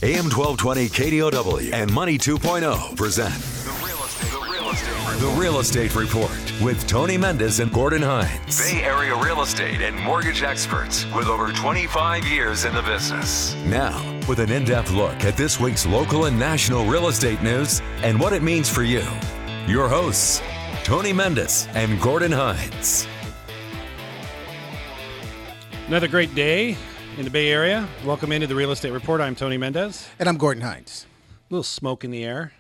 AM 1220 KDOW and Money 2.0 present The Real Estate Report with Tony Mendez and Gordon Hines. Bay Area real estate and mortgage experts with over 25 years in the business. Now, with an in-depth look at this week's local and national real estate news and what it means for you. Your hosts, Tony Mendez and Gordon Hines. Another great day in the Bay Area. Welcome into the Real Estate Report. I'm Tony Mendez. And I'm Gordon Hines. A little smoke in the air.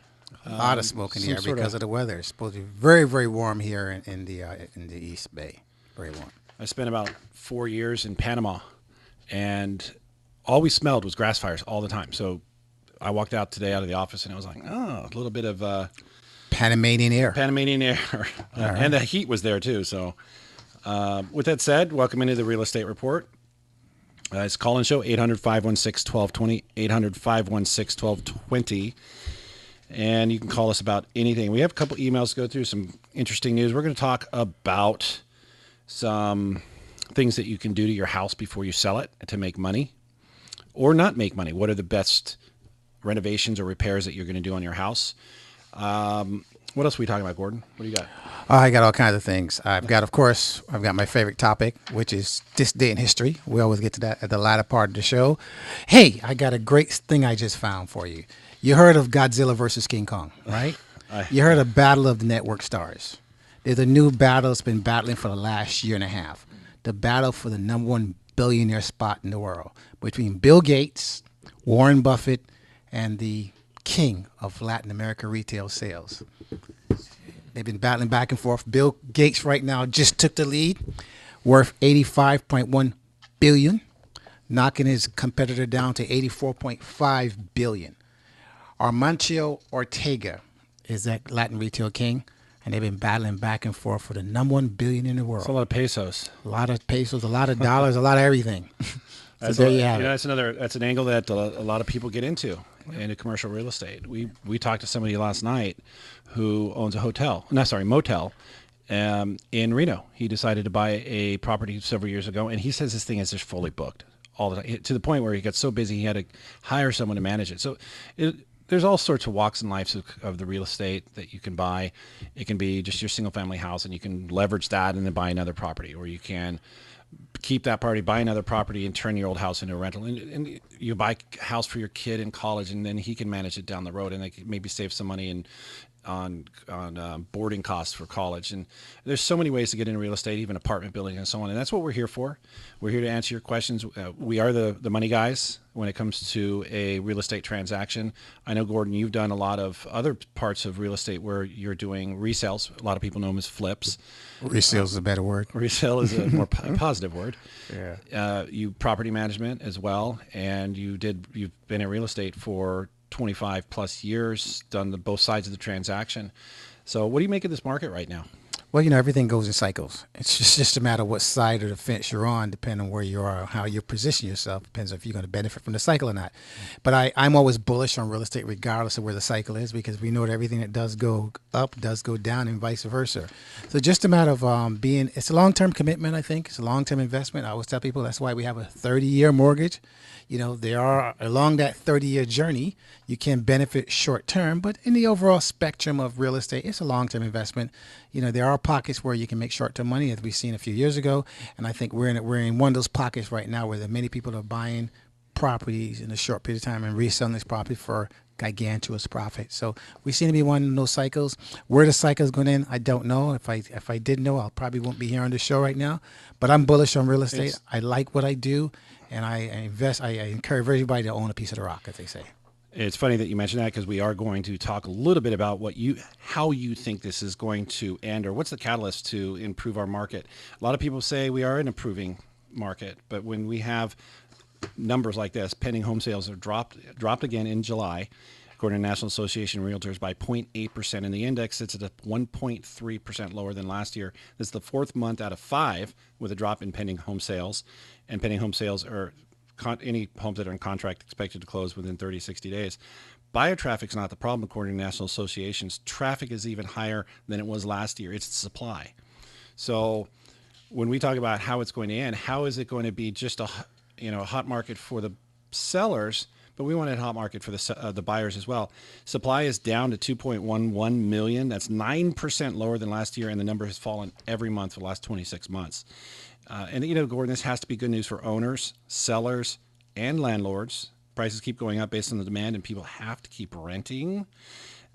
A lot of smoke in the air because of the weather. It's supposed to be very, very warm here in the East Bay. Very warm. I spent about 4 years in Panama, and all we smelled was grass fires all the time. So I walked out today out of the office, and I was like, oh, a little bit of Panamanian air. Panamanian air. Right. And the heat was there, too. So with that said, welcome into the Real Estate Report. It's call-in show, 800-516-1220, 800-516-1220. And you can call us about anything. We have a couple emails to go through, some interesting news. We're going to talk about some things that you can do to your house before you sell it to make money or not make money. What are the best renovations or repairs that you're going to do on your house? What else are we talking about, Gordon? What do you got? I got all kinds of things. I've got my favorite topic, which is this day in history. We always get to that at the latter part of the show. Hey, I got a great thing I just found for you. You heard of Godzilla versus King Kong, right? You heard of Battle of the Network Stars. There's a new battle that's been battling for the last year and a half. The battle for the #1 billionaire spot in the world between Bill Gates, Warren Buffett, and the king of Latin America retail sales. They've been battling back and forth. Bill Gates right now just took the lead, worth $85.1 billion, knocking his competitor down to $84.5 billion. Armancio Ortega is that Latin retail king, and they've been battling back and forth for the #1 billion in the world. It's a lot of pesos. A lot of pesos, a lot of dollars, a lot of everything. So there you have it. That's an angle that a lot of people get into commercial real estate. We talked to somebody last night who owns a motel in Reno. He decided to buy a property several years ago, and he says this thing is just fully booked all the time, to the point where he got so busy he had to hire someone to manage it. So there's all sorts of walks in life of the real estate that you can buy. It can be just your single family house, and you can leverage that and then buy another property, or you can keep that property, buy another property, and turn your old house into a rental. And you buy a house for your kid in college, and then he can manage it down the road, and they can maybe save some money on boarding costs for college. And there's so many ways to get into real estate, even apartment building and so on. And that's what we're here for. We're here to answer your questions. We are the money guys when it comes to a real estate transaction. I know, Gordon, you've done a lot of other parts of real estate where you're doing resales. A lot of people know them as flips. Resale is a better word. Resale is a more positive word. Yeah. You property management as well, and you've been in real estate for 25 plus years, done both sides of the transaction. So what do you make of this market right now? Well, everything goes in cycles. It's just a matter of what side of the fence you're on, depending on where you are, how you position yourself. Depends if you're going to benefit from the cycle or not. But I'm always bullish on real estate regardless of where the cycle is, because we know that everything that does go up does go down and vice versa. So just a matter of it's a long-term commitment, I think. It's a long-term investment. I always tell people that's why we have a 30-year mortgage. There are, along that 30-year journey, you can benefit short-term, but in the overall spectrum of real estate, it's a long-term investment. There are pockets where you can make short-term money, as we've seen a few years ago, and I think we're in one of those pockets right now where many people are buying properties in a short period of time and reselling this property for gigantuous profit. So we seem to be one of those cycles. Where the cycle is going in, I don't know. If I did know, I probably won't be here on the show right now. But I'm bullish on real estate. I like what I do, and I invest. I encourage everybody to own a piece of the rock, as they say. It's funny that you mentioned that, because we are going to talk a little bit about how you think this is going to end, or what's the catalyst to improve our market. A lot of people say we are an improving market, but when we have numbers like this, pending home sales are dropped again in July, according to National Association of Realtors, by 0.8%, and the index sits at 1.3% lower than last year. This is the fourth month out of 5 with a drop in pending home sales, and pending home sales are any homes that are in contract expected to close within 30, 60 days. Buyer traffic's not the problem, according to national associations. Traffic is even higher than it was last year. It's the supply. So when we talk about how it's going to end, how is it going to be just a hot market for the sellers, but we want a hot market for the buyers as well. Supply is down to 2.11 million. That's 9% lower than last year, and the number has fallen every month for the last 26 months. And Gordon, this has to be good news for owners, sellers, and landlords. Prices keep going up based on the demand, and people have to keep renting.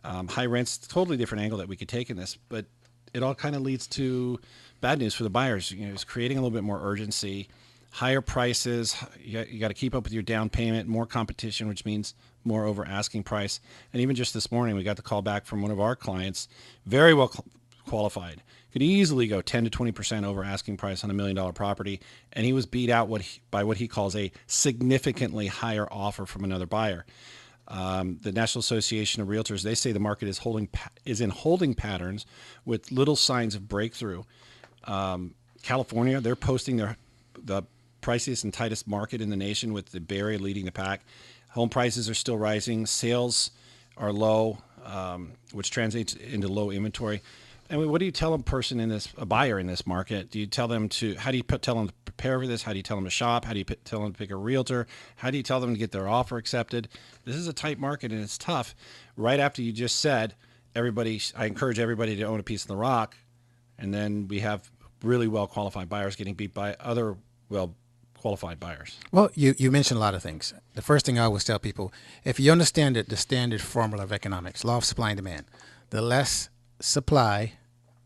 High rents, totally different angle that we could take in this, but it all kind of leads to bad news for the buyers. It's creating a little bit more urgency, higher prices. You got to keep up with your down payment, more competition, which means more over asking price. And even just this morning, we got the call back from one of our clients, very well qualified, could easily go 10 to 20% over asking price on $1 million property, and he was beat out by what he calls a significantly higher offer from another buyer. The National Association of Realtors, they say the market is in holding patterns with little signs of breakthrough. California, they're posting the priciest and tightest market in the nation, with the Bay Area leading the pack. Home prices are still rising. Sales are low, which translates into low inventory. And what do you tell a buyer in this market? Do you tell them how do you tell them to prepare for this? How do you tell them to shop? How do you tell them to pick a realtor? How do you tell them to get their offer accepted? This is a tight market, and it's tough. Right after you just said, I encourage everybody to own a piece of the rock, and then we have really well-qualified buyers getting beat by other well-qualified buyers. Well, you mentioned a lot of things. The first thing I always tell people, if you understand the standard formula of economics, law of supply and demand, the less supply,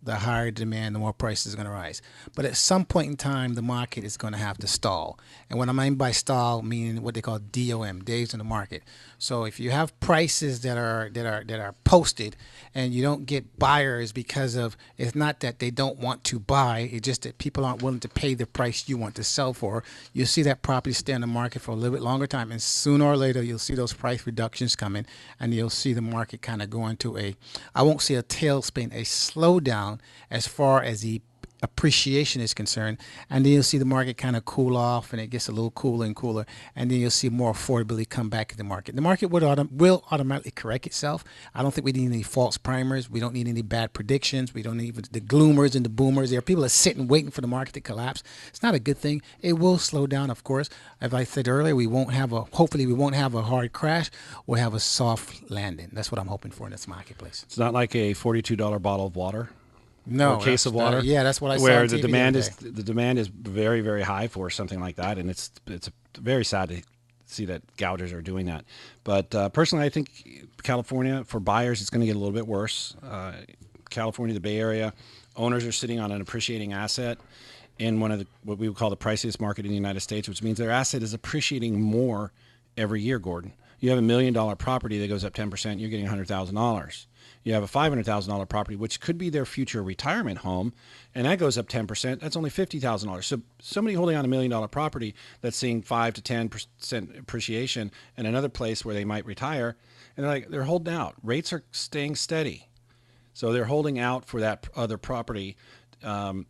the higher demand, the more prices are going to rise. But at some point in time, the market is going to have to stall. And what I mean by stall, meaning what they call DOM, days in the market. So if you have prices that are posted, and you don't get buyers because of, it's not that they don't want to buy, it's just that people aren't willing to pay the price you want to sell for, you'll see that property stay on the market for a little bit longer time, and sooner or later you'll see those price reductions coming, and you'll see the market kind of go into I won't say a tailspin, a slowdown as far as the appreciation is concerned, and then you'll see the market kind of cool off, and it gets a little cooler and cooler, and then you'll see more affordability come back in the market. The market will automatically correct itself. I don't think we need any false primers. We don't need any bad predictions. We don't need the gloomers and the boomers. There are people that are sitting waiting for the market to collapse. It's not a good thing. It will slow down, of course. As I said earlier, hopefully we won't have a hard crash. We'll have a soft landing. That's what I'm hoping for in this marketplace. It's not like a $42 bottle of water. No, or a case of water. That's what I saw. Where the demand is very, very high for something like that, and it's very sad to see that gougers are doing that. But personally, I think California, for buyers, it's going to get a little bit worse. California, the Bay Area, owners are sitting on an appreciating asset in one of what we would call the priciest market in the United States, which means their asset is appreciating more every year. Gordon, you have $1 million property that goes up 10%, you're getting $100,000. You have a $500,000 property, which could be their future retirement home, and that goes up 10%. That's only $50,000. So somebody holding on $1 million property that's seeing 5 to 10% appreciation, and another place where they might retire, and they're holding out. Rates are staying steady, so they're holding out for that other property, until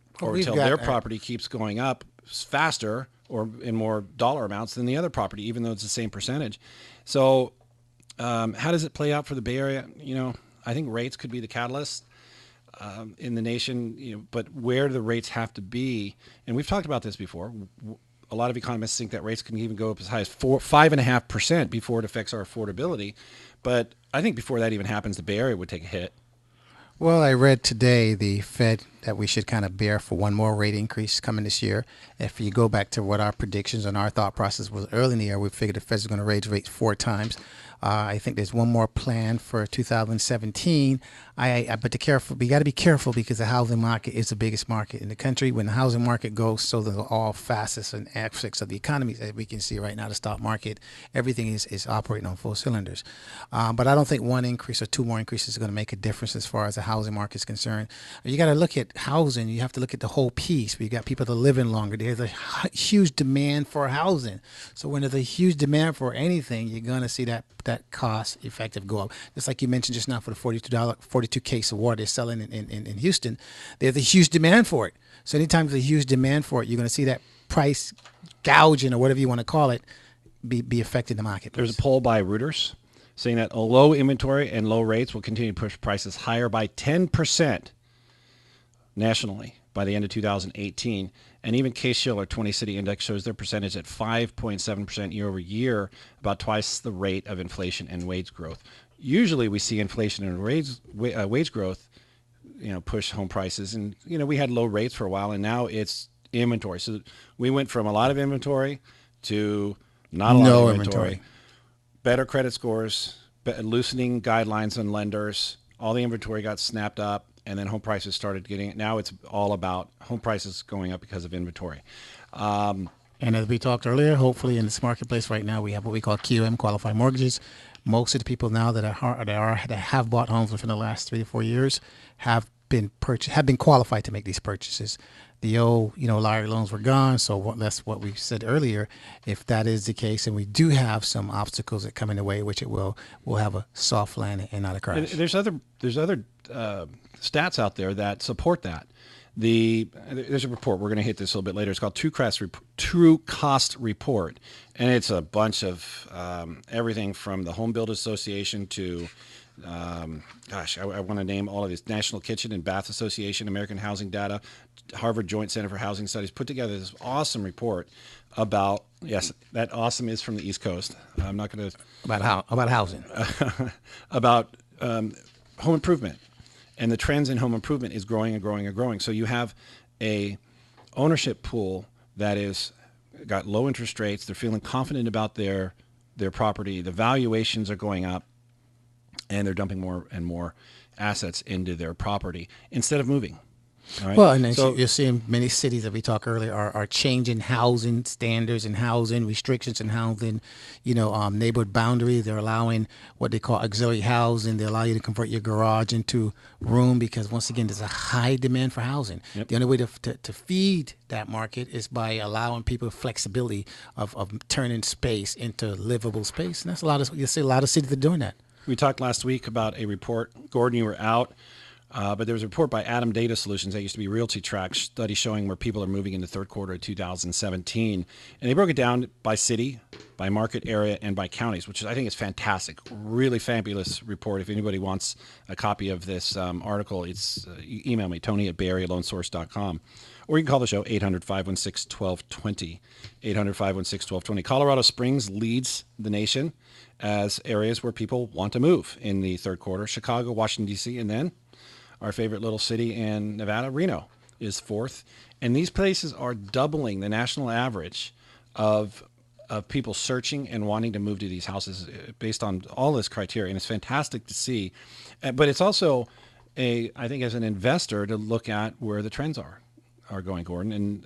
their property keeps going up faster or in more dollar amounts than the other property, even though it's the same percentage. So how does it play out for the Bay Area? I think rates could be the catalyst in the nation, but where do the rates have to be? And we've talked about this before. A lot of economists think that rates can even go up as high as 5.5% before it affects our affordability. But I think before that even happens, the Bay Area would take a hit. Well, I read today the Fed that we should kind of bear for one more rate increase coming this year. If you go back to what our predictions and our thought process was early in the year, we figured the Fed is going to raise rates 4 times. I think there's one more plan for 2017. But we got to be careful because the housing market is the biggest market in the country. When the housing market goes, so do all facets and aspects of the economy that we can see right now. The stock market, everything is operating on full cylinders. But I don't think one increase or 2 more increases is going to make a difference as far as the housing market is concerned. You got to look at housing. You have to look at the whole piece. We got people that are living longer. There's a huge demand for housing. So when there's a huge demand for anything, you're going to see that cost effective go up. Just like you mentioned just now for the $42 case of water they're selling in Houston, there's a huge demand for it. So anytime there's a huge demand for it, you're going to see that price gouging or whatever you want to call it be affecting the market. There's a poll by Reuters saying that a low inventory and low rates will continue to push prices higher by 10% nationally by the end of 2018. And even Case-Shiller 20-city index shows their percentage at 5.7% year over year, about twice the rate of inflation and wage growth. Usually we see inflation and wage growth, push home prices. And, we had low rates for a while, and now it's inventory. So we went from a lot of inventory to not a lot of inventory. Better credit scores, loosening guidelines on lenders. All the inventory got snapped up, and then home prices started getting it. Now it's all about home prices going up because of inventory. And as we talked earlier, hopefully in this marketplace right now, we have what we call QM, qualified mortgages. Most of the people now that have bought homes within the last 3 to 4 years have been qualified to make these purchases. The old, lottery loans were gone. So that's what we said earlier. If that is the case, and we do have some obstacles that come in the way, which it will, we'll have a soft landing and not a crash. There's other stats out there that support that. There's a report, we're going to hit this a little bit later. It's called True Cost Report, and it's a bunch of everything from the Home Builders Association to I want to name all of these: National Kitchen and Bath Association, American Housing Data, Harvard Joint Center for Housing Studies, put together this awesome report about, yes, that awesome is from the East Coast. I'm not going to about housing, about home improvement. And the trends in home improvement is growing and growing and growing. So you have a ownership pool that is got low interest rates. They're feeling confident about their property. The valuations are going up, and they're dumping more and more assets into their property instead of moving. All right? Well, and then you're seeing many cities that we talked earlier are changing housing standards and housing restrictions and housing, neighborhood boundary. They're allowing what they call auxiliary housing. They allow you to convert your garage into room because, once again, there's a high demand for housing. Yep. The only way to feed that market is by allowing people flexibility of turning space into livable space. And that's you'll see a lot of cities that are doing that. We talked last week about a report. Gordon, you were out. But there was a report by Adam Data Solutions that used to be Realty Track study showing where people are moving in the third quarter of 2017. And they broke it down by city, by market area, and by counties, which I think is fantastic. Really fabulous report. If anybody wants a copy of this article, it's email me, Tony@BayAreaLoanSource.com. Or you can call the show, 800-516-1220, 800-516-1220. Colorado Springs leads the nation as areas where people want to move in the third quarter. Chicago, Washington, D.C., and then our favorite little city in Nevada, Reno, is fourth. And these places are doubling the national average of people searching and wanting to move to these houses based on all this criteria. And it's fantastic to see. But it's also, I think, as an investor, to look at where the trends are going, Gordon. And,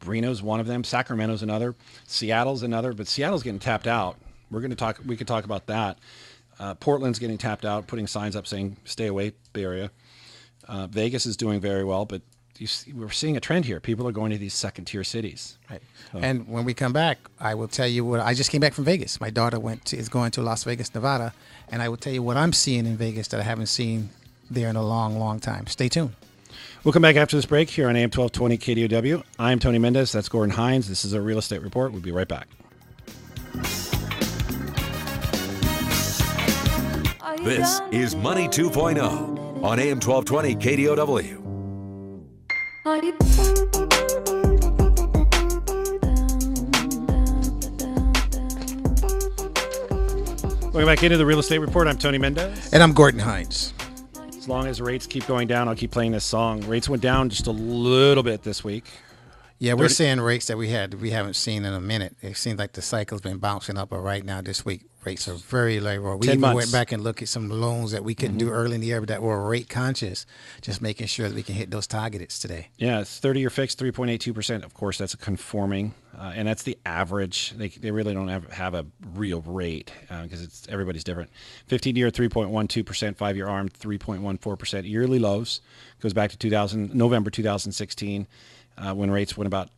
Reno's one of them. Sacramento's another. Seattle's another. But Seattle's getting tapped out. We could talk about that. Portland's getting tapped out, putting signs up saying, stay away, Bay Area. Vegas is doing very well, but we're seeing a trend here. People are going to these second-tier cities. Right. So. And when we come back, I will tell you what I just came back from Vegas. My daughter is going to Las Vegas, Nevada, and I will tell you what I'm seeing in Vegas that I haven't seen there in a long, long time. Stay tuned. We'll come back after this break here on AM 1220 KDOW. I'm Tony Mendez. That's Gordon Hines. This is a Real Estate Report. We'll be right back. This is Money 2.0 on AM 1220 KDOW. Welcome back into the Real Estate Report. I'm Tony Mendez. And I'm Gordon Hines. As long as rates keep going down, I'll keep playing this song. Rates went down just a little bit this week. Yeah, we're seeing rates that we haven't seen in a minute. It seems like the cycle's been bouncing up, but right now this week rates are very low. We even went back and looked at some loans that we couldn't do early in the year, but that were rate conscious, just making sure that we can hit those targets today. Yeah, it's 30-year fixed, 3.82%. Of course, that's a conforming, and that's the average. They really don't have a real rate because everybody's different. 15-year, 3.12%. 5-year ARM, 3.14%. Yearly lows goes back to November 2016. When rates went about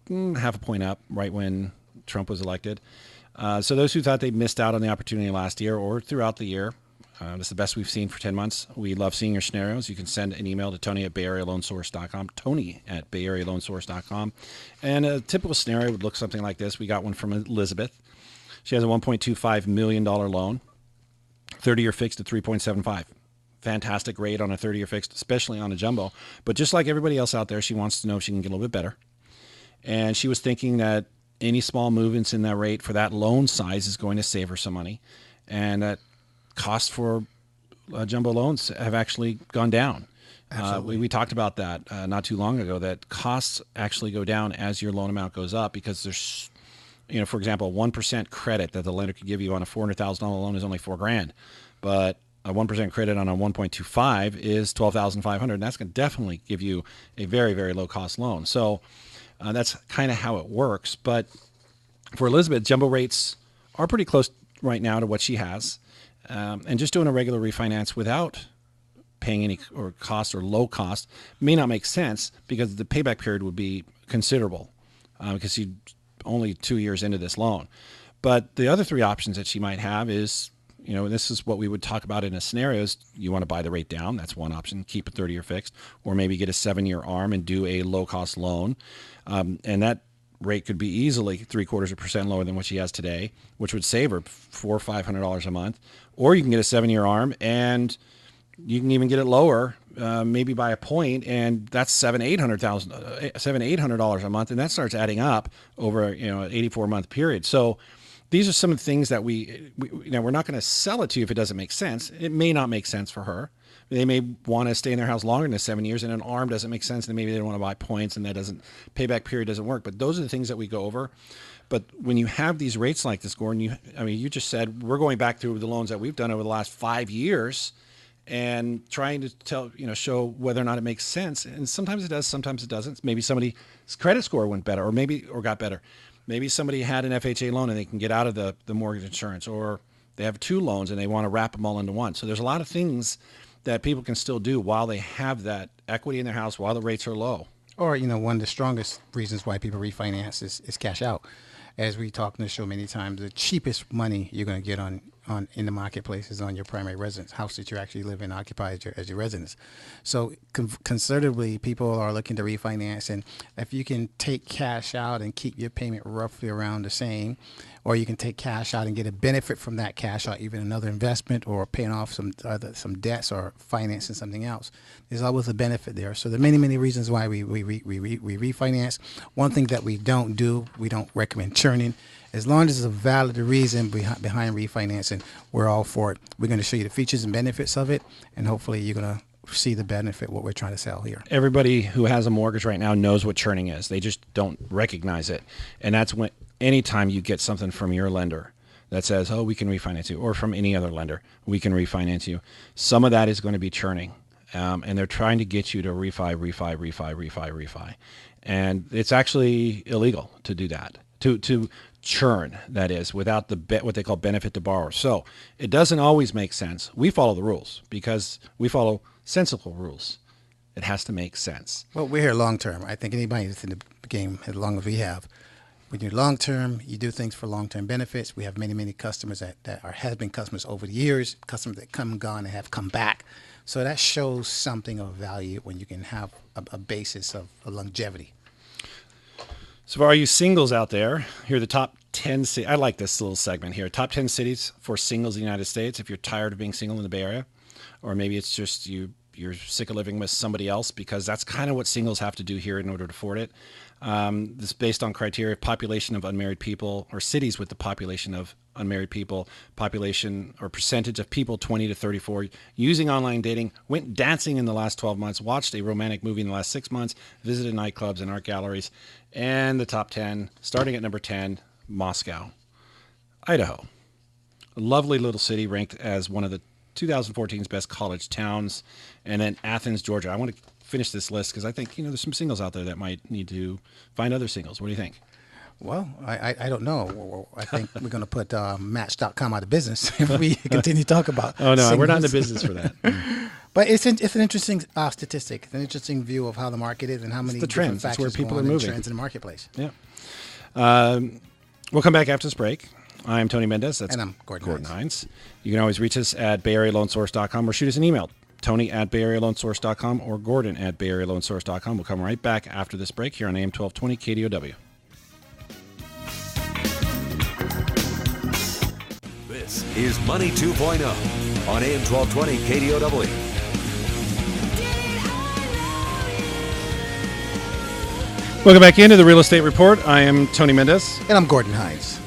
half a point up right when Trump was elected. So those who thought they missed out on the opportunity last year or throughout the year, this is the best we've seen for 10 months. We love seeing your scenarios. You can send an email to Tony@BayAreaLoanSource.com, Tony@BayAreaLoanSource.com. And a typical scenario would look something like this. We got one from Elizabeth. She has a $1.25 million loan, 30-year fixed at 3.75. fantastic rate on a 30-year fixed, especially on a jumbo. But just like everybody else out there, she wants to know if she can get a little bit better. And she was thinking that any small movements in that rate for that loan size is going to save her some money. And that costs for jumbo loans have actually gone down. We talked about that not too long ago, that costs actually go down as your loan amount goes up, because there's, for example, 1% credit that the lender could give you on a $400,000 loan is only $4,000, but a 1% credit on a 1.25 is $12,500, and that's going to definitely give you a very, very low cost loan. So that's kind of how it works. But for Elizabeth, jumbo rates are pretty close right now to what she has, and just doing a regular refinance without paying any or cost or low cost may not make sense, because the payback period would be considerable, because she's only 2 years into this loan. But the other three options that she might have is, this is what we would talk about in a scenario, is you want to buy the rate down. That's one option. Keep a 30-year fixed, or maybe get a 7-year ARM and do a low-cost loan. And that rate could be easily 0.75% lower than what she has today, which would save her $400 or $500 a month. Or you can get a 7-year ARM, and you can even get it lower, maybe by a point, and that's $700-800 a month, and that starts adding up over an 84-month period. So these are some of the things that we're not going to sell it to you if it doesn't make sense. It may not make sense for her. They may want to stay in their house longer than 7 years, and an ARM doesn't make sense, and maybe they don't want to buy points, and payback period doesn't work. But those are the things that we go over. But when you have these rates like this, Gordon, you just said we're going back through the loans that we've done over the last 5 years and trying to show whether or not it makes sense. And sometimes it does, sometimes it doesn't. Maybe somebody's credit score went better, or got better. Maybe somebody had an FHA loan and they can get out of the mortgage insurance, or they have 2 loans and they want to wrap them all into one. So there's a lot of things that people can still do while they have that equity in their house, while the rates are low. Or, one of the strongest reasons why people refinance is cash out. As we talk in the show many times, the cheapest money you're going to get on in the marketplace is on your primary residence, house that you actually live in, occupy as your residence. So conservatively, people are looking to refinance, and if you can take cash out and keep your payment roughly around the same, or you can take cash out and get a benefit from that cash out, even another investment, or paying off some debts, or financing something else, there's always a benefit there. So there are many, many reasons why we refinance. One thing that we don't do, we don't recommend churning. As long as there's a valid reason behind refinancing, we're all for it. We're going to show you the features and benefits of it, and hopefully you're going to see the benefit, what we're trying to sell here. Everybody who has a mortgage right now knows what churning is. They just don't recognize it. And that's when, anytime you get something from your lender that says, we can refinance you, or from any other lender, we can refinance you, some of that is going to be churning. And they're trying to get you to refi. And it's actually illegal to do that, to churn, that is, without what they call benefit to borrower. So it doesn't always make sense. We follow the rules because we follow sensible rules. It has to make sense. Well, we're here long term. I think anybody that's in the game as long as we have, when you're long term, you do things for long term benefits. We have many, many customers that have been customers over the years, customers that come and gone and have come back. So that shows something of value when you can have a basis of longevity. So for all you singles out there, here are the top 10 cities. I like this little segment here. Top 10 cities for singles in the United States. If you're tired of being single in the Bay Area, or maybe it's just you're sick of living with somebody else, because that's kind of what singles have to do here in order to afford it. This is based on criteria: population of unmarried people, or cities with the population of unmarried people, population or percentage of people 20 to 34, using online dating, went dancing in the last 12 months, watched a romantic movie in the last 6 months, visited nightclubs and art galleries. And the top 10, starting at number 10, Moscow, Idaho. A lovely little city, ranked as one of the 2014's best college towns. And then Athens, Georgia. I want to finish this list because I think there's some singles out there that might need to find other singles. What do you think? Well, I don't know. I think we're going to put Match.com out of business if we continue to talk about singles. We're not in the business for that. But it's an interesting statistic. It's an interesting view of how the market is and how many the trends. That's where people are moving. Trends in the marketplace. Yeah. We'll come back after this break. I'm Tony Mendez. And I'm Gordon Hines. You can always reach us at BayAreaLoanSource.com or shoot us an email, Tony@BayAreaLoanSource.com or Gordon@BayAreaLoanSource.com. We'll come right back after this break here on AM 1220 KDOW. This is Money 2.0 on AM 1220 KDOW. Welcome back into the Real Estate Report. I am Tony Mendez. And I'm Gordon Hines.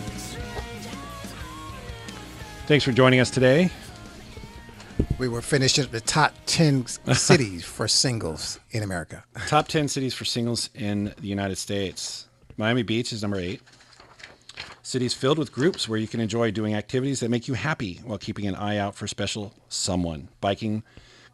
Thanks for joining us today. We were finishing up the top 10 cities for singles in America. Top 10 cities for singles in the United States. Miami Beach is number 8. Cities filled with groups where you can enjoy doing activities that make you happy while keeping an eye out for special someone. Biking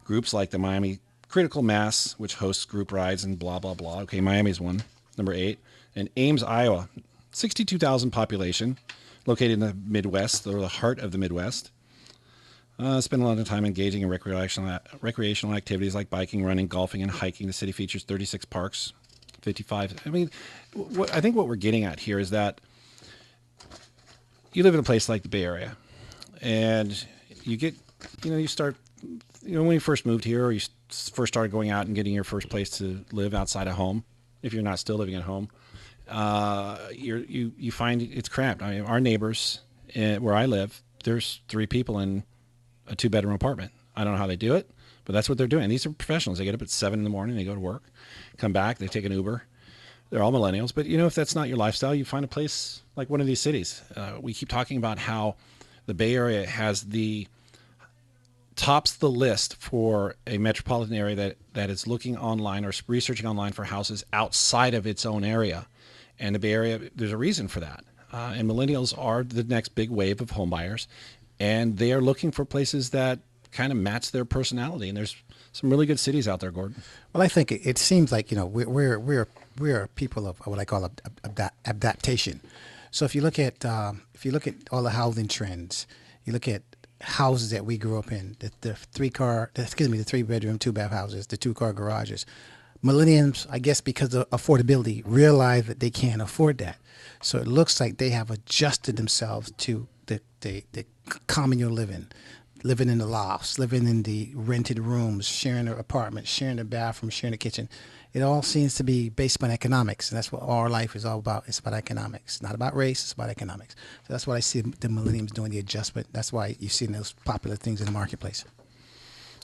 groups like the Miami Critical Mass, which hosts group rides and blah, blah, blah. Okay, Miami's one, number 8. And Ames, Iowa, 62,000 population, located in the Midwest, or the heart of the Midwest. Spend a lot of time engaging in recreational activities like biking, running, golfing, and hiking. The city features 36 parks, 55. I mean, I think what we're getting at here is that you live in a place like the Bay Area, and you get, you start, when you first moved here, or you first started going out and getting your first place to live outside of home, if you're not still living at home, you find it's cramped. I mean, our neighbors where I live, there's 3 people in a 2-bedroom apartment. I don't know how they do it, but that's what they're doing. These are professionals. They get up at 7 in the morning, they go to work, come back, they take an Uber. They're all millennials, but if that's not your lifestyle, you find a place like one of these cities. We keep talking about how the Bay Area tops the list for a metropolitan area that is looking online or researching online for houses outside of its own area. And the Bay Area, there's a reason for that. And millennials are the next big wave of home buyers, and they are looking for places that kind of match their personality. And there's some really good cities out there, Gordon. Well, I think it seems like we're people of what I call adaptation. So if you look at all the housing trends, you look at houses that we grew up in, the 3-bedroom, 2-bath houses, the 2-car garages. Millennials, I guess, because of affordability, realize that they can't afford that. So it looks like they have adjusted themselves to the communal living in the lofts, living in the rented rooms, sharing an apartment, sharing a bathroom, sharing a kitchen. It all seems to be based on economics, and that's what our life is all about. It's about economics, not about race. It's about economics. So that's what I see the millennials doing, the adjustment. That's why you see those popular things in the marketplace.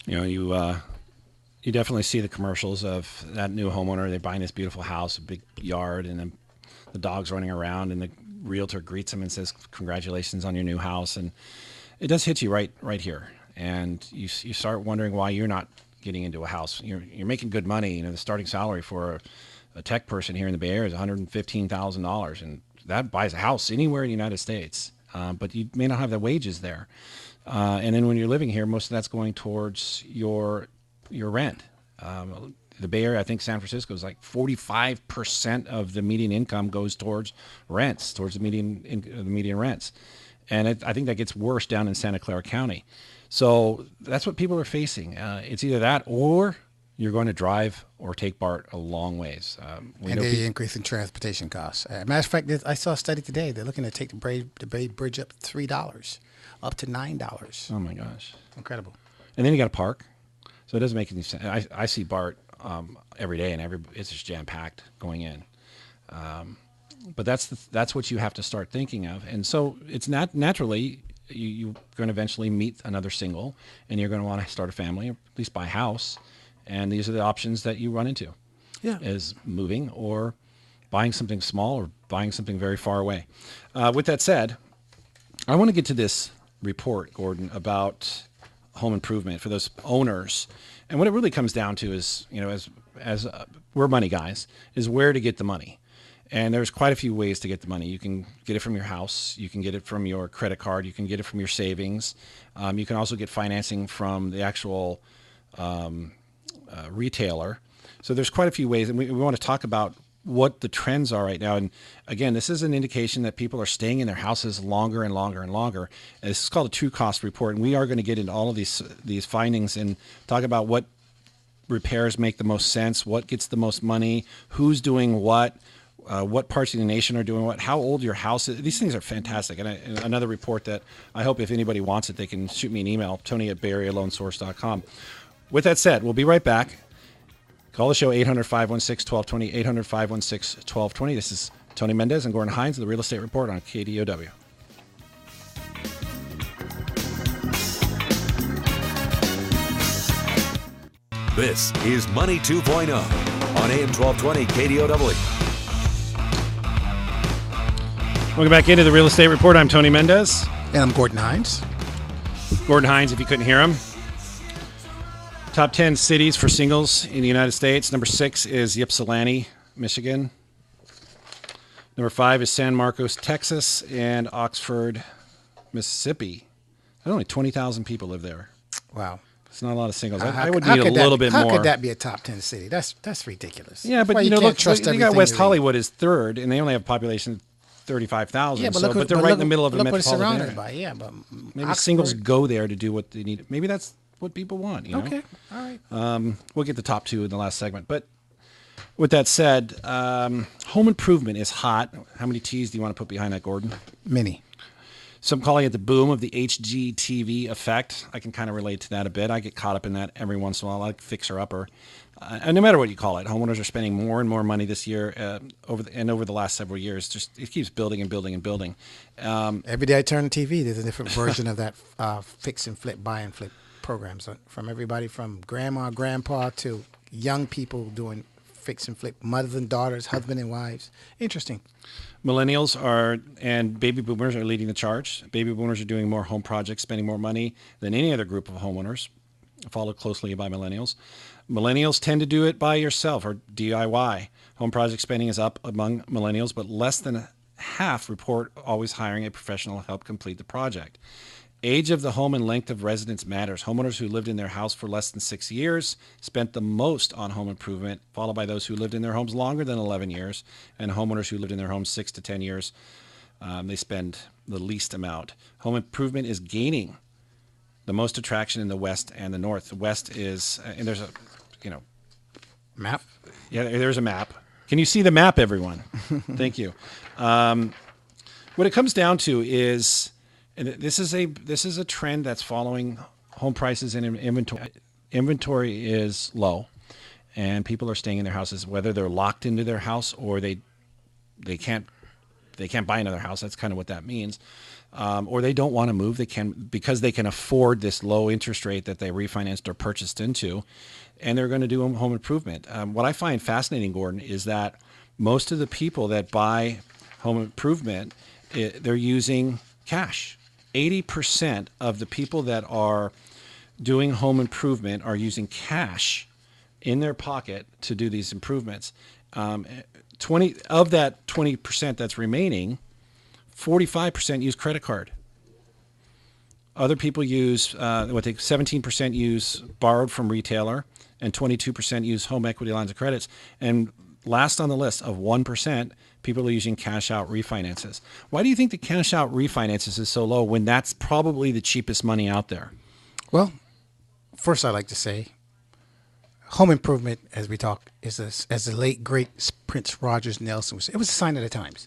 You definitely see the commercials of that new homeowner. They're buying this beautiful house, a big yard, and then the dog's running around, and the realtor greets them and says, "Congratulations on your new house." And it does hit you right here, and you start wondering why you're not getting into a house. You're making good money. The starting salary for a tech person here in the Bay Area is $115,000, and that buys a house anywhere in the United States. But you may not have the wages there, and then when you're living here, most of that's going towards your rent. The Bay Area, I think San Francisco is like 45% of the median income goes towards rents, towards the median rents. And I think that gets worse down in Santa Clara County. So that's what people are facing. It's either that or you're going to drive or take BART a long ways. And the increase in transportation costs. Matter of fact, I saw a study today. They're looking to take the Bay Bridge up $3, up to $9. Oh, my gosh. Incredible. And then you got to park. So it doesn't make any sense. I see BART every day, and it's just jam-packed going in. But that's what you have to start thinking of. And so it's naturally you're going to eventually meet another single, and you're going to want to start a family, or at least buy a house. And these are the options that you run into. Yeah. Is moving or buying something small or buying something very far away. With that said, I want to get to this report, Gordon, about home improvement for those owners. And what it really comes down to is, as we're money guys, is where to get the money. And there's quite a few ways to get the money. You can get it from your house. You can get it from your credit card. You can get it from your savings. You can also get financing from the actual retailer. So there's quite a few ways. And we want to talk about what the trends are right now. And again, this is an indication that people are staying in their houses longer and longer and longer. And this is called a true cost report. And we are going to get into all of these findings and talk about what repairs make the most sense, what gets the most money, who's doing what parts of the nation are doing what, how old your house is. These things are fantastic. And another report that I hope if anybody wants it, they can shoot me an email, tony@bayarealoansource.com. With that said, we'll be right back. Call the show 800-516-1220, 800-516-1220. This is Tony Mendez and Gordon Hines of the Real Estate Report on KDOW. This is Money 2.0 on AM 1220 KDOW. Welcome back into the Real Estate Report. I'm Tony Mendez. And I'm Gordon Hines. Gordon Hines, if you couldn't hear him. Top 10 cities for singles in the United States. Number 6 is Ypsilanti, Michigan. Number 5 is San Marcos, Texas, and Oxford, Mississippi. There's only 20,000 people live there. Wow. It's not a lot of singles. I would need a little bit more. How could that be a top 10 city? That's ridiculous. Yeah, but look, you got West Hollywood is third, and they only have a population of 35,000. Yeah, but they're right in the middle of a metropolitan metropolitan area. by. Yeah, but maybe Oxford. singles go there to do what they need. Maybe that's what people want. Okay, all right. We'll get the top 2 in the last segment. But with that said, home improvement is hot. How many T's do you want to put behind that, Gordon? Many. Some calling it the boom of the HGTV effect. I can kind of relate to that a bit. I get caught up in that every once in a while, like fixer-upper. And no matter what you call it, homeowners are spending more and more money this year over the last several years. Just it keeps building and building and building. Every day I turn the TV, there's a different version of that fix and flip, buy and flip programs. From everybody from grandma, grandpa to young people doing fix and flip, mothers and daughters, husband and wives. Interesting. Millennials and baby boomers are leading the charge. Baby boomers are doing more home projects, spending more money than any other group of homeowners, followed closely by millennials. Millennials tend to do it by yourself or DIY. Home project spending is up among millennials, but less than half report always hiring a professional to help complete the project. Age of the home and length of residence matters. Homeowners who lived in their house for less than 6 years spent the most on home improvement, followed by those who lived in their homes longer than 11 years, and homeowners who lived in their homes 6 to 10 years, they spend the least amount. Home improvement is gaining the most attraction in the West and the North. The West is, and there's a, map. Yeah, there's a map. Can you see the map, everyone? Thank you. What it comes down to is, and this is a trend that's following home prices and inventory. Inventory is low, and people are staying in their houses, whether they're locked into their house or they can't buy another house. That's kind of what that means. Or they don't want to move. They can because they can afford this low interest rate that they refinanced or purchased into, and they're going to do home improvement. What I find fascinating, Gordon, is that most of the people that buy home improvement, they're using cash. 80% of the people that are doing home improvement are using cash in their pocket to do these improvements. 20 of that 20% that's remaining, 45% use credit card. Other people use 17% use borrowed from retailer, and 22% use home equity lines of credits. And last on the list of 1%, people are using cash out refinances. Why do you think the cash out refinances is so low when that's probably the cheapest money out there? Well, first I'd like to say home improvement, as we talk, is as the late great Prince Rogers Nelson was. It was a sign of the times.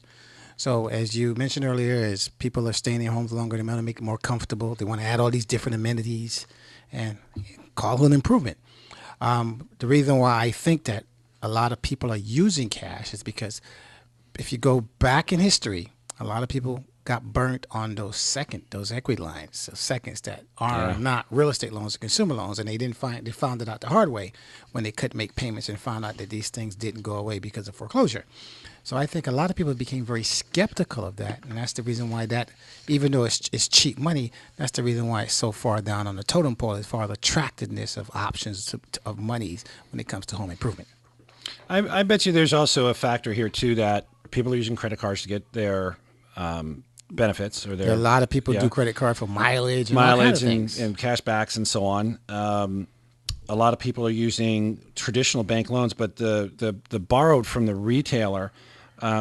So as you mentioned earlier, as people are staying in their homes longer, they want to make it more comfortable. They want to add all these different amenities and call it an improvement. The reason why I think that a lot of people are using cash is because if you go back in history, a lot of people got burnt on those equity lines, those seconds that are not real estate loans or consumer loans, and they found it out the hard way when they couldn't make payments and found out that these things didn't go away because of foreclosure. So I think a lot of people became very skeptical of that, and that's the reason why that, even though it's cheap money, that's the reason why it's so far down on the totem pole as far as attractiveness of options of monies when it comes to home improvement. I bet you there's also a factor here too that people are using credit cards to get their benefits or their. A lot of people do credit card for mileage and and cash backs and so on. A lot of people are using traditional bank loans, but the borrowed from the retailer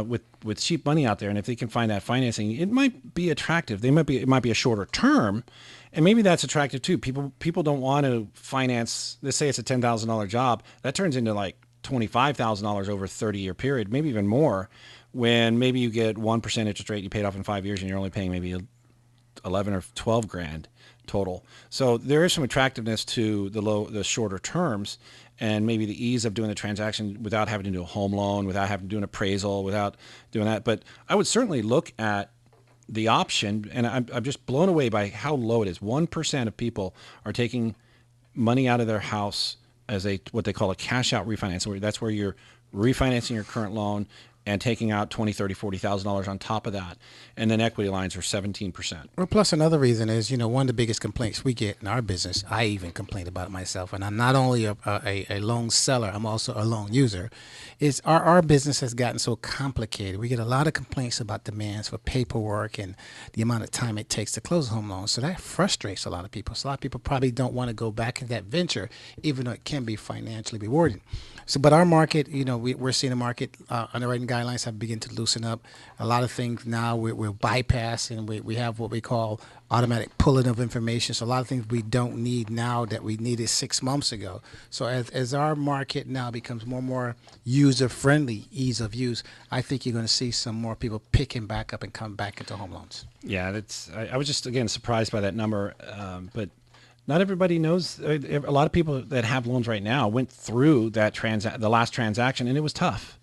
with cheap money out there, and if they can find that financing, it might be attractive. It might be a shorter term, and maybe that's attractive too. People don't want to finance. Let's say it's a $10,000 job that turns into like $25,000 over a 30-year period, maybe even more. When maybe you get 1% interest rate, you paid off in 5 years, and you're only paying maybe 11 or 12 grand total. So there is some attractiveness to the shorter terms, and maybe the ease of doing the transaction without having to do a home loan, without having to do an appraisal, without doing that. But I would certainly look at the option, and I'm just blown away by how low it is. 1% of people are taking money out of their house as what they call a cash out refinance. That's where you're refinancing your current loan and taking out $20,000, $30,000, $40,000 on top of that. And then equity lines are 17%. Well, plus another reason is, one of the biggest complaints we get in our business, I even complain about it myself, and I'm not only a loan seller, I'm also a loan user, is our business has gotten so complicated. We get a lot of complaints about demands for paperwork and the amount of time it takes to close a home loan. So that frustrates a lot of people. So a lot of people probably don't want to go back in that venture, even though it can be financially rewarding. So, but our market, we're seeing the market underwriting guidelines have begun to loosen up. A lot of things now we're bypassing. We have what we call automatic pulling of information. So a lot of things we don't need now that we needed 6 months ago. So as our market now becomes more and more user friendly, ease of use, I think you're going to see some more people picking back up and come back into home loans. Yeah, I was just again surprised by that number, but. Not everybody knows. A lot of people that have loans right now went through that the last transaction, and it was tough.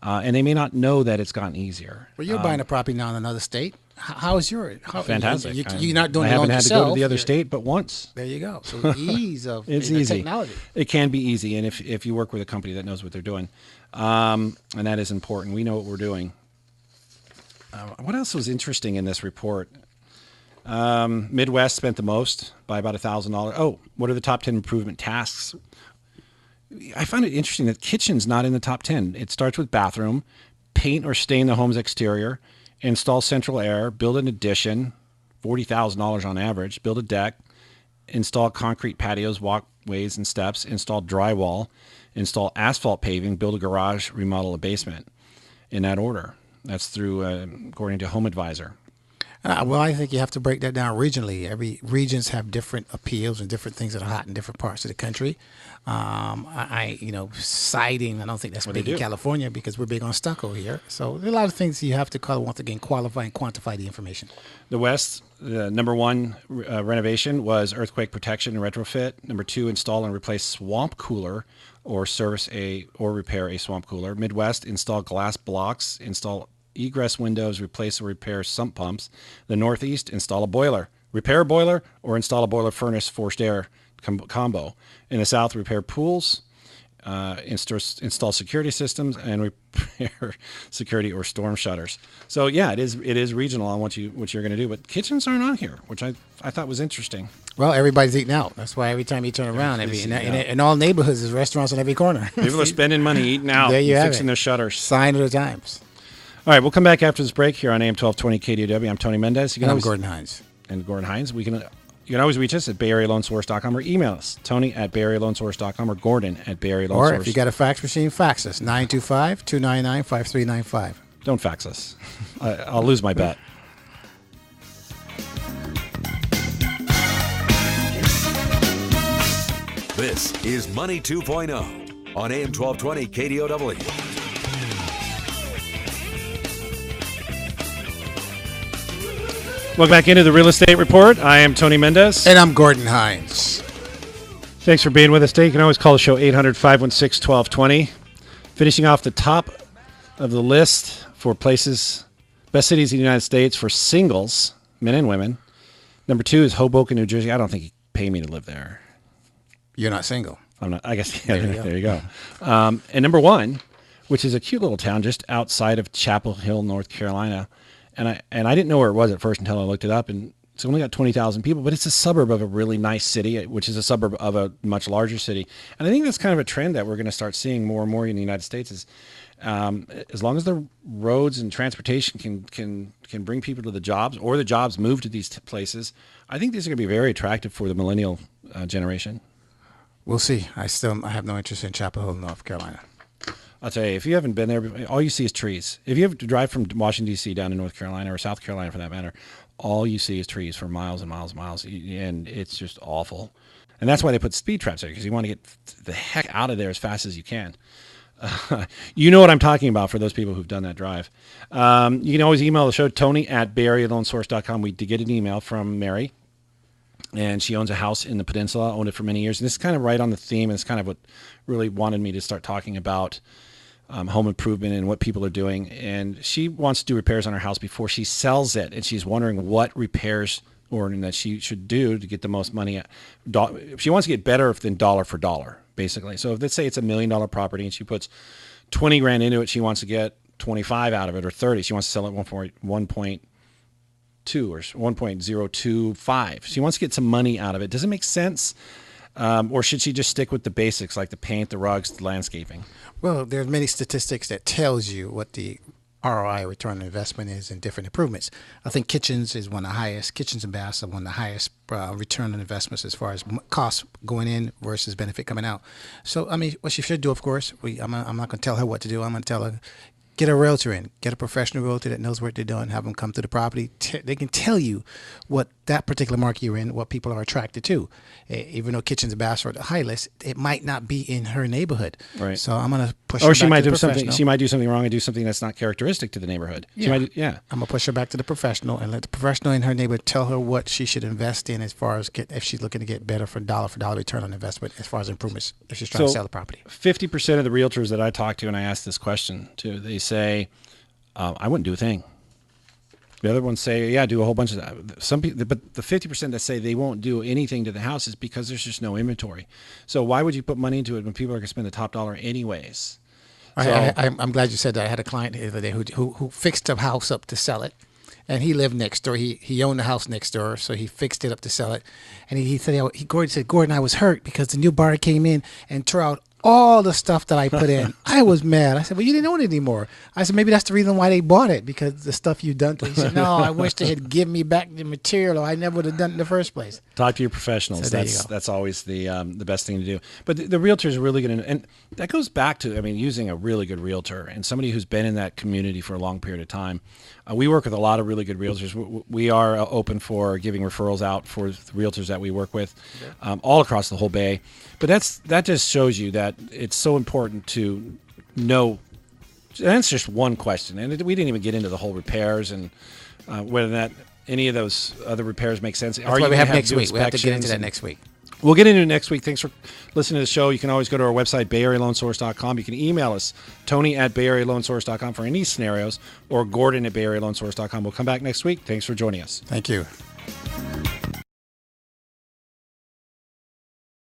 And they may not know that it's gotten easier. Well, you're buying a property now in another state. How is yours? Fantastic. You're not doing I the loan haven't had yourself. to go to the other state but once. There you go. So ease of it's easy. technology. It can be easy, and if you work with a company that knows what they're doing, and that is important. We know what we're doing. What else was interesting in this report? Midwest spent the most by about $1,000. Oh, what are the top 10 improvement tasks? I find it interesting that kitchen's not in the top 10. It starts with bathroom, paint or stain the home's exterior, install central air, build an addition, $40,000 on average, build a deck, install concrete patios, walkways and steps, install drywall, install asphalt paving, build a garage, remodel a basement. In that order. That's through, according to Home Advisor. Well, I think you have to break that down regionally. Every regions have different appeals and different things that are hot in different parts of the country. Siding, I don't think that's big in California because we're big on stucco here. So there are a lot of things you have to once again qualify and quantify the information. The West, number one renovation was earthquake protection and retrofit. Number two, install and replace swamp cooler or repair a swamp cooler. Midwest, install glass blocks, install egress windows, replace or repair sump pumps. The Northeast, install a boiler, repair a boiler, or install a boiler furnace forced air combo. In the South, repair pools, install security systems, and repair security or storm shutters. So yeah, it is regional on what you're going to do. But kitchens aren't on here, which I thought was interesting. Well, everybody's eating out. That's why every time you turn around, in all neighborhoods, there's restaurants on every corner. People are spending money eating out, there you have fixing their shutters. Sign of the times. All right, we'll come back after this break here on AM 1220 KDOW. I'm Tony Mendez. And I'm Gordon Hines. And Gordon Hines. You can always reach us at BayAreaLoanSource.com or email us, Tony at BayAreaLoanSource.com or Gordon at BayAreaLoanSource. Or if you got a fax machine, fax us, 925-299-5395. Don't fax us. I'll lose my bet. This is Money 2.0 on AM 1220 KDOW. Welcome back into the Real Estate Report. I am Tony Mendez. And I'm Gordon Hines. Thanks for being with us today. You can always call the show 800-516-1220. Finishing off the top of the list for best cities in the United States for singles, men and women. Number 2 is Hoboken, New Jersey. I don't think you pay me to live there. You're not single. I'm not. I guess. Yeah, there you go. And number 1, which is a cute little town just outside of Chapel Hill, North Carolina. And I didn't know where it was at first until I looked it up, and it's only got 20,000 people, but it's a suburb of a really nice city, which is a suburb of a much larger city. And I think that's kind of a trend that we're going to start seeing more and more in the United States. Is as long as the roads and transportation can bring people to the jobs, or the jobs move to these places, I think these are going to be very attractive for the millennial generation. We'll see. I have no interest in Chapel Hill, North Carolina. I'll tell you, if you haven't been there, all you see is trees. If you have to drive from Washington, D.C. down to North Carolina or South Carolina for that matter, all you see is trees for miles and miles and miles, and it's just awful. And that's why they put speed traps there, because you want to get the heck out of there as fast as you can. You know what I'm talking about for those people who've done that drive. You can always email the show, Tony at BayAreaLoanSource.com. We did get an email from Mary, and she owns a house in the peninsula, owned it for many years. And this is kind of right on the theme, and it's kind of what really wanted me to start talking about home improvement and what people are doing. And she wants to do repairs on her house before she sells it. And she's wondering what repairs that she should do to get the most money. She wants to get better than dollar for dollar, basically. So if let's say it's $1 million property and she puts 20 grand into it, she wants to get 25 out of it or 30. She wants to sell it 1.2 or 1.025. She wants to get some money out of it. Does it make sense? Or should she just stick with the basics like the paint, the rugs, the landscaping? Well, there's many statistics that tells you what the ROI, return on investment, is in different improvements. I think kitchens is one of the highest. Kitchens and baths are one of the highest return on investments as far as costs going in versus benefit coming out. So, I mean, what she should do, of course, I'm not going to tell her what to do. I'm going to tell her, get a realtor in, get a professional realtor that knows what they're doing, have them come to the property. They can tell you what that particular market you're in, what people are attracted to. Even though kitchens and baths are the high list, it might not be in her neighborhood. Right. So I'm going to push or her she back might to the do something. professional. She might do something wrong and do something that's not characteristic to the neighborhood. She might, I'm going to push her back to the professional and let the professional in her neighborhood tell her what she should invest in as far as if she's looking to get better for dollar return on investment as far as improvements if she's trying to sell the property. 50% of the realtors that I talk to and I ask this question to, they say, I wouldn't do a thing. The other ones say, yeah, do a whole bunch of that. Some people, but the 50% that say they won't do anything to the house is because there's just no inventory. So why would you put money into it when people are going to spend the top dollar anyways? I'm glad you said that. I had a client the other day who fixed a house up to sell it. And he lived next door. He owned the house next door, so he fixed it up to sell it. And he said, Gordon, I was hurt because the new buyer came in and tore out all the stuff that I put in. I was mad. I said, well, you didn't own it anymore. I said, maybe that's the reason why they bought it, because the stuff you've done to it. He said, no, I wish they had given me back the material, or I never would have done it in the first place. Talk to your professionals. So that's always the best thing to do. But the realtor is really going to, and that goes back to, I mean, using a really good realtor and somebody who's been in that community for a long period of time. We work with a lot of really good realtors. We are open for giving referrals out for the realtors that we work with all across the whole Bay. But that just shows you that it's so important to know. That's just one question. And we didn't even get into the whole repairs and whether any of those other repairs make sense. That's what we have next week. We have to get into that next week. We'll get into it next week. Thanks for listening to the show. You can always go to our website, BayAreaLoanSource.com. You can email us, Tony@BayAreaLoanSource.com for any scenarios, or Gordon@BayAreaLoanSource.com. We'll come back next week. Thanks for joining us. Thank you.